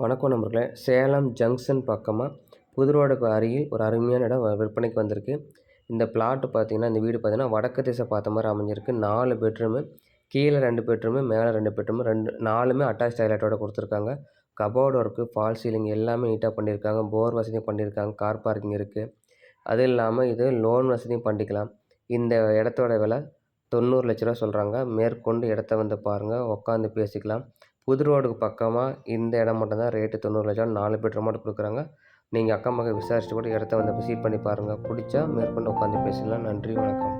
வணக்கம் நண்பர்களே. சேலம் ஜங்ஷன் பக்கமாக புது ரோடுக்கு அருகில் ஒரு அருமையான இடம் விற்பனைக்கு வந்திருக்கு. இந்த பிளாட்டு பார்த்தீங்கன்னா, இந்த வீடு பார்த்தீங்கன்னா வடக்கு திசை பார்த்த மாதிரி அமைஞ்சிருக்கு. 4 பெட்ரூமு, கீழே 2 பெட்ரூமு, மேலே 2 பெட்ரூமு, 4மே அட்டாச் டாய்லெட்டோட கொடுத்துருக்காங்க. கபோர்டு ஒர்க்கு, ஃபால் சீலிங் எல்லாமே நீட்டாக பண்ணியிருக்காங்க. போர் வசதியும் பண்ணியிருக்காங்க. கார் பார்க்கிங் இருக்குது. அது இல்லாமல் இது லோன் வசதியும் பண்ணிக்கலாம். இந்த இடத்தோட விலை 90 லட்ச ரூபா சொல்கிறாங்க. மேற்கொண்டு இடத்த வந்து பாருங்கள், உட்காந்து பேசிக்கலாம். புது ரோடுக்கு பக்கமாக இந்த இடம் மட்டும் தான் ரேட்டு 90 லட்சம். 4 பெட்ரூம் மட்டும் கொடுக்குறாங்க. நீங்கள் அக்கம் பக்கம் விசாரிச்சுட்டு கூட இடத்த வந்து விசிட் பண்ணி பாருங்கள். பிடிச்சா மேற்கொண்டு உட்காந்து பேசலாம். நன்றி, வணக்கம்.